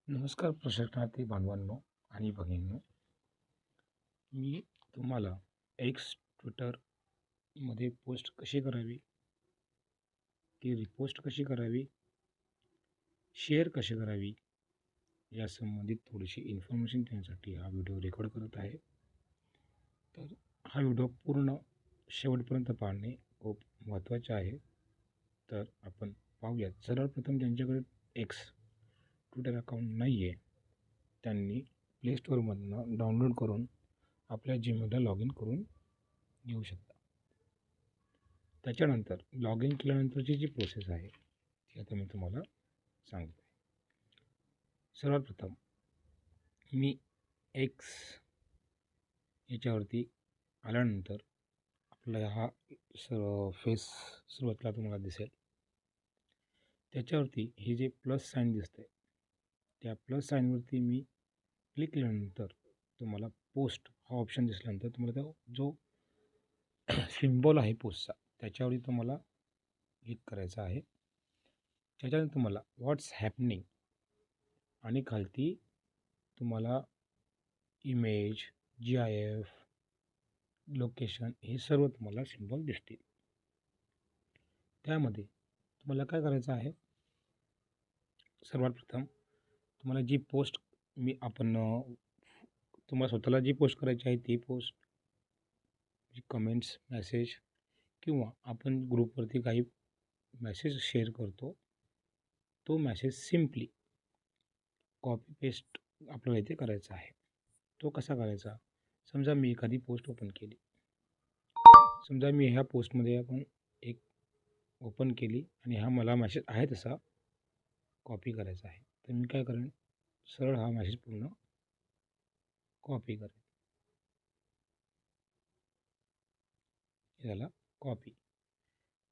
नमस्कार प्रशिक्षणार्थी बांधवांनो आणि भगिनींनो. मी तुम्हाला एक्स ट्विटरमध्ये पोस्ट कशी करावी, ती रिपोस्ट कशी करावी, शेअर कशी करावी या संबंधित थोडीशी इन्फॉर्मेशन देण्यासाठी हा व्हिडिओ रेकॉर्ड करत आहे. तर हा व्हिडिओ पूर्ण शेवटपर्यंत पाहणे खूप महत्त्वाचे आहे. तर आपण पाहूयात. सर्वप्रथम ज्यांच्याकडे एक्स ट्विटर अकाउंट नाही आहे त्यांनी प्ले स्टोअरमधनं डाउनलोड करून आपल्या जीमेलला लॉग इन करून घेऊ शकता. त्याच्यानंतर लॉग इन केल्यानंतरची जी प्रोसेस आहे ती आता मी तुम्हाला सांगतो. सर्वात प्रथम मी एक्स याच्यावरती आल्यानंतर आपला हा फेस सुरुवातीला तुम्हाला दिसेल. त्याच्यावरती हे जे प्लस साईन दिसतंय त्या प्लस साईनवरती मी क्लिक केल्यानंतर तुम्हाला पोस्ट हा ऑप्शन दिसल्यानंतर तुम्हाला तो जो सिम्बॉल आहे पोस्टचा त्याच्यावरती तुम्हाला क्लिक करायचं आहे. त्याच्यानंतर तुम्हाला व्हॉट्स हॅपनिंग आणि खालती तुम्हाला इमेज, GIF, लोकेशन हे सर्व तुम्हाला सिम्बॉल दिसतील. त्यामध्ये तुम्हाला काय करायचं आहे, सर्वात प्रथम तुम्हाला जी पोस्ट तुम्हाला स्वतःला जी पोस्ट करायची आहे ती पोस्ट, जी कमेंट्स, मेसेज किंवा आपण ग्रुपवरती काही मेसेज शेअर करतो तो मेसेज सिम्पली कॉपी पेस्ट आपल्याला इथे करायचा आहे. तो कसा करायचा? समजा मी एखादी पोस्ट ओपन केली. समजा मी ह्या पोस्टमध्ये आपण एक ओपन केली आणि हा मला मेसेज आहे तसा कॉपी करायचा आहे. तर मी काय करेन, सरळ हा मेसेज पूर्ण कॉपी करेन. याला कॉपी.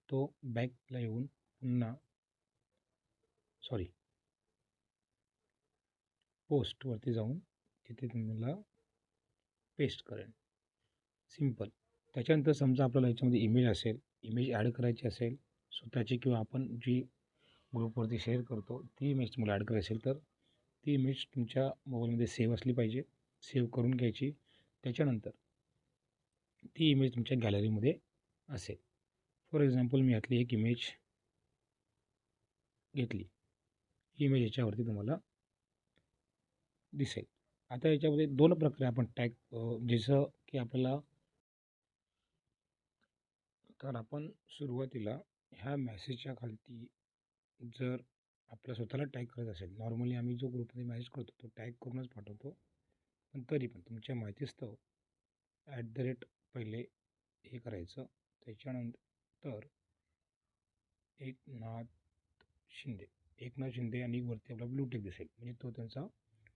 तो बॅकला येऊन पुन्हा पोस्टवरती जाऊन तिथे तुम्हाला पेस्ट करेन. सिम्पल. त्याच्यानंतर समजा आपल्याला याच्यामध्ये इमेज ॲड करायची असेल स्वतःची किंवा आपण जी ग्रुपवरती शेअर करतो ती इमेज तुम्हाला ॲड करायची असेल तर ती इमेज तुमच्या मोबाईलमध्ये सेव्ह असली पाहिजे. सेव्ह करून घ्यायची. त्याच्यानंतर ती इमेज तुमच्या गॅलरीमध्ये असेल. फॉर एक्झाम्पल मी यातली एक इमेज घेतली. ही इमेज याच्यावरती तुम्हाला दिसेल. आता याच्यामध्ये दोन प्रकारे आपण टॅग जसं की आपल्याला, तर आपण सुरुवातीला ह्या मेसेजच्या खालती जर आपल्या स्वतःला टॅग करायचं असेल, नॉर्मली आम्ही जो ग्रुपमध्ये मेसेज करतो तो टॅग करूनच पाठवतो, पण तरी पण तुमच्या माहितीस्तव पहिले हे करायचं. त्याच्यानंतर एकनाथ शिंदे आणि वरती आपला ब्लू टिक दिसेल, म्हणजे तो त्यांचा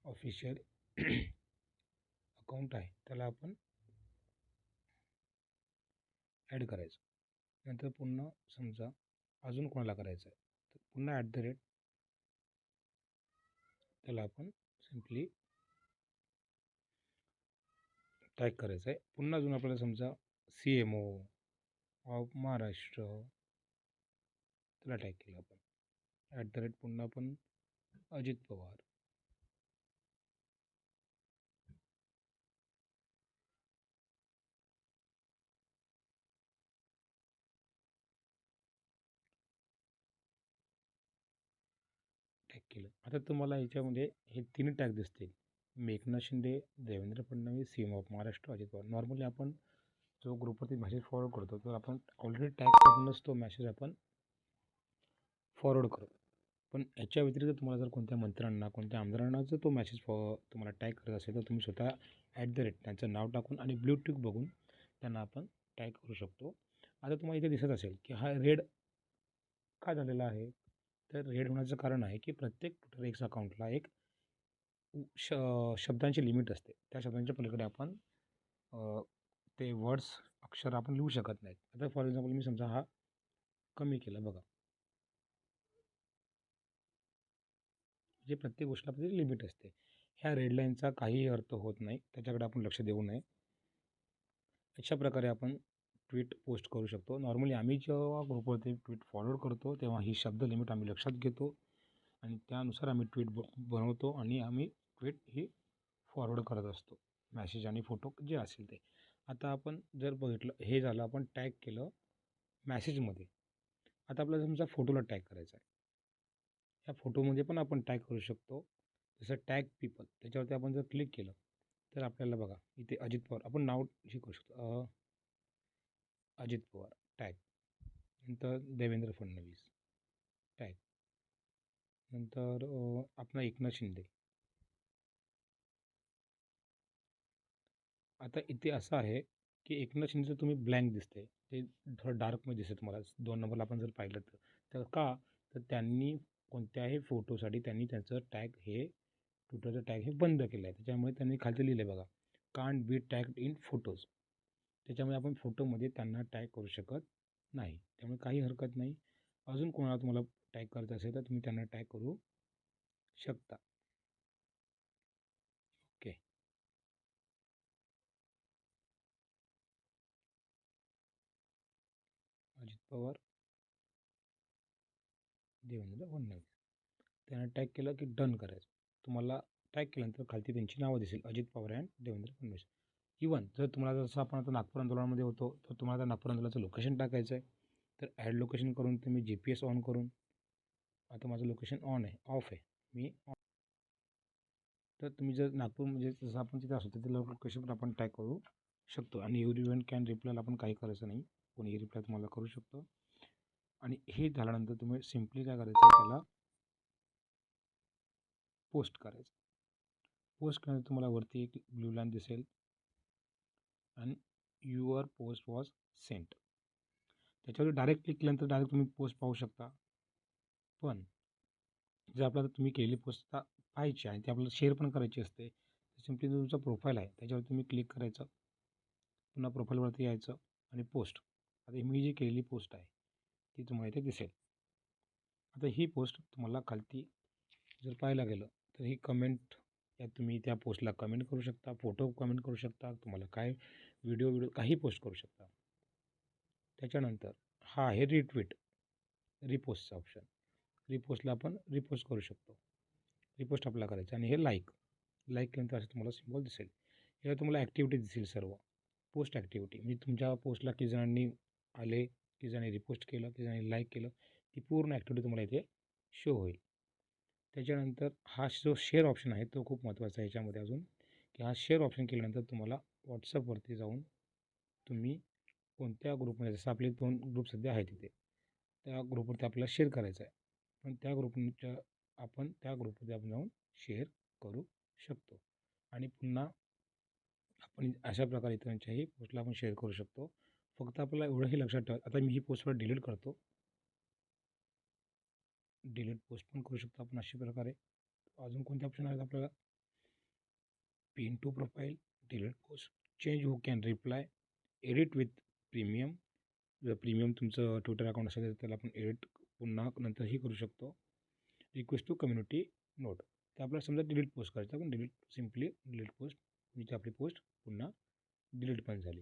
ऑफिशियल अकाउंट आहे, त्याला आपण ॲड करायचं. नंतर पुन्हा समजा अजून कोणाला करायचं आहे तर पुन्हा त्याला आपण सिम्पली टॅग करायचं आहे. पुन्हा अजून आपल्याला समजा CMO ऑफ महाराष्ट्र त्याला टॅग केलं आपण. पुन्हा आपण अजित पवार. टॅग केलं. आता तुम्हाला याच्यामध्ये हे 3 टॅग दिसतील. Eknath Shinde, Devendra Fadnavis, CM of Maharashtra, Ajit Pawar. Normally आपण जो ग्रुपवरती मेसेज फॉरवर्ड करतो तर आपण ऑलरेडी टॅग करूनच तो मेसेज आपण फॉरवर्ड करतो. पण याच्या व्यतिरिक्त तुम्हाला जर कोणत्या मंत्र्यांना, कोणत्या आमदारांना जर तो मेसेज तुम्हाला टॅग करायचा असेल तर तुम्ही स्वतः त्यांचं नाव टाकून आणि ब्लू टिक बघून त्यांना आपण टॅग करू शकतो. आता तुम्हाला इथे दिसत असेल की हा रेड का झालेला आहे, तर रेड होण्याचं कारण आहे की प्रत्येक ट्विटर एक्स अकाउंटला एक शब्दांची लिमिट असते. त्या शब्दांच्या पलीकडे आपण ते वर्ड्स, अक्षर आपण लिहू शकत नाहीत. आता फॉर एक्झाम्पल मी समजा हा कमी केला बघा, जे प्रत्येक गोष्टीला आपली लिमिट असते. ह्या रेड लाईनचा काहीही अर्थ होत नाही, त्याच्याकडे आपण लक्ष देऊ नये. अशा प्रकारे आपण ट्विट पोस्ट करू शकतो. नॉर्मली आम्ही जेव्हा ग्रुपवरती ट्विट फॉरवर्ड करतो तेव्हा ही शब्द लिमिट आम्ही लक्षात घेतो आणि त्यानुसार आम्ही ट्वीट बनवतो आणि आम्ही ट्वीट ही फॉरवर्ड करत असतो, मॅसेज आणि फोटो जे असेल ते. आता आपण जर बघितलं, हे झालं आपण टॅग केलं मॅसेजमध्ये. आता आपल्याला समजा फोटोला टॅग करायचा आहे, ह्या फोटोमध्ये पण आपण टॅग करू शकतो. जसं टॅग पीपल, त्याच्यावरती आपण जर क्लिक केलं तर आपल्याला बघा इथे अजित पवार आपण नाव हे करू शकतो, अजित पवार टॅग, नंतर देवेंद्र फडणवीस टॅग, नंतर आपला एकनाथ शिंदे. आता इथे असं आहे की एकनाथ शिंदेचं तुम्ही ब्लँक दिसते, ते थोडं डार्कमध्ये दिसतं तुम्हाला 2 नंबरला आपण जर पाहिलं तर का तर त्यांनी कोणत्याही फोटोसाठी त्यांनी त्याचं टॅग हे ट्विटरचं टॅग हे बंद केलं आहे. त्याच्यामुळे त्यांनी खालचं लिहिलं आहे बघा, can't be tagged in photos. त्याच्यामुळे आपण फोटोमध्ये त्यांना टॅग करू शकत नाही. त्यामुळे काही हरकत नाही. अजून कोणाला तुम्हाला टॅग करायचं असेल तर तुम्ही त्यांना टॅग करू शकता. ओके. अजित पवार, देवेंद्र फडणवीस, त्यांना टॅग केलं की डन करायचं. तुम्हाला टॅग केल्यानंतर खालती त्यांची नावं दिसेल, अजित पवार अँड देवेंद्र फडणवीस. इवन जर तुम्हाला जसं आपण आता नागपूर आंदोलनामध्ये होतो तर तुम्हाला नागपूर आंदोलनाचं लोकेशन टाकायचं आहे तर ॲड लोकेशन करून तुम्ही GPS ऑन करून, आता माझं लोकेशन ऑन आहे, ऑफ आहे मी ऑन, तर तुम्ही जर नागपूर म्हणजे जसं आपण तिथे असतो तिथे लोकेशन पण आपण टॅग करू शकतो. आणि एव्हरीवन कॅन रिप्लायला आपण काही करायचं नाही, कोणीही रिप्लाय तुम्हाला करू शकतो. आणि हे झाल्यानंतर तुम्ही सिम्पली काय करायचं, त्याला पोस्ट करायचं. पोस्ट केल्यानंतर तुम्हाला वरती एक ब्लू लाईन दिसेल आणि युअर पोस्ट वॉज सेंट. त्याच्यावर डायरेक्ट क्लिक केल्यानंतर डायरेक्ट तुम्ही पोस्ट पाहू शकता. पण जर आपल्याला तुम्ही केलेली पोस्ट पाहायची आणि ती आपल्याला शेअर पण करायची असते, तर सिम्पली तुमचा प्रोफाईल आहे त्याच्यावर तुम्ही क्लिक करायचं, पुन्हा प्रोफाईलवरती यायचं आणि पोस्ट. आता मी जी केलेली पोस्ट आहे ती तुम्हाला इथे दिसेल. आता ही पोस्ट तुम्हाला खालती जर पाहायला गेलं तर ही कमेंट, यात तुम्ही त्या पोस्टला कमेंट करू शकता, फोटो कमेंट करू शकता, तुम्हाला काय व्हिडिओ काही पोस्ट करू शकता. त्याच्यानंतर हा आहे रिट्वीट, रिपोस्टचा ऑप्शन. रिपोस्टला आपण रिपोस्ट करू शकतो, रिपोस्ट आपल्याला करायचं. आणि हे लाईक केल्यानंतर असं तुम्हाला सिम्बॉल दिसेल. याला तुम्हाला ॲक्टिव्हिटी दिसेल सर्व, पोस्ट ॲक्टिव्हिटी, म्हणजे तुमच्या पोस्टला किती जणांनी आले, किती जणांनी रिपोस्ट केलं, किती जणांनी लाईक केलं, ती पूर्ण ॲक्टिव्हिटी तुम्हाला इथे शो होईल. त्याच्यानंतर हा जो शेअर ऑप्शन आहे तो खूप महत्त्वाचा आहे याच्यामध्ये अजून, की हा शेअर ऑप्शन केल्यानंतर तुम्हाला व्हॉट्सअपवरती जाऊन तुम्ही कोणत्या ग्रुपमध्ये, जसं आपले 2 ग्रुप सध्या आहे तिथे, त्या ग्रुपवरती आपल्याला शेअर करायचं आहे. पण त्या ग्रुपच्या आपण त्या ग्रुपमध्ये आपण जाऊन शेअर करू शकतो. आणि पुन्हा आपण अशा प्रकारे इतरांच्याही पोस्टला आपण शेअर करू शकतो. फक्त आपल्याला एवढंही लक्षात ठेवा, आता मी ही पोस्टवर डिलीट करतो. डिलीट पोस्ट पण करू शकतो आपण अशा प्रकारे. अजून कोणते ऑप्शन आहेत आपल्याला, pin to profile, delete post, change who can reply, edit with premium. जर प्रीमियम तुमचं ट्विटर अकाउंट असेल तर त्याला आपण एडिट पुन्हा नंतरही करू शकतो. रिक्वेस्ट टू कम्युनिटी नोट, तर आपल्याला समजा डिलीट पोस्ट करायचं, आपण सिम्पली डिलीट पोस्ट, म्हणजे आपली पोस्ट पुन्हा डिलीट पण झाली.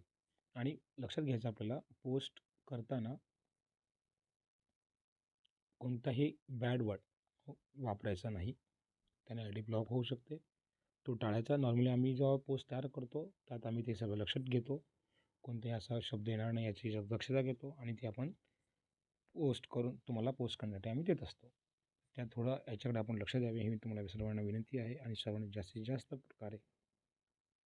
आणि लक्षात घ्यायचं आपल्याला, पोस्ट करताना कोणताही बॅड वर्ड वापरायचा नाही, त्याने आय डी ब्लॉक होऊ शकते, तो टाळायचा. नॉर्मली आम्ही जेव्हा पोस्ट तयार करतो त्यात आम्ही ते सगळं लक्षात घेतो, कोणताही असा शब्द येणार नाही याची दक्षता घेतो आणि ते आपण पोस्ट करून तुम्हाला पोस्ट करण्यासाठी आम्ही देत असतो. त्यात थोडं याच्याकडे आपण लक्ष द्यावे ही तुम्हाला सर्वांना विनंती आहे. आणि सर्वांनी जास्तीत जास्त प्रकारे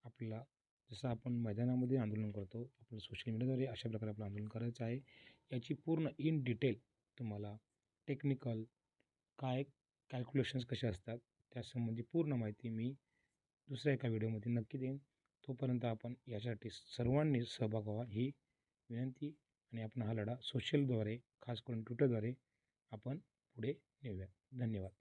आपल्याला, जसं आपण मैदानामध्ये आंदोलन करतो, आपलं सोशल मीडियाद्वारे अशा प्रकारे आपलं आंदोलन करायचं आहे. याची पूर्ण इन डिटेल तुम्हाला टेक्निकल काय कॅल्क्युलेशन्स कसे असतात त्यासंबंधी पूर्ण माहिती मी दुसऱ्या एका व्हिडिओमध्ये नक्की देईन. तोपर्यंत आपण यासाठी सर्वांनी सहभाग व्हावा ही विनंती. आणि आपण हा लढा सोशलद्वारे, खास करून ट्विटरद्वारे आपण पुढे नेऊया. धन्यवाद.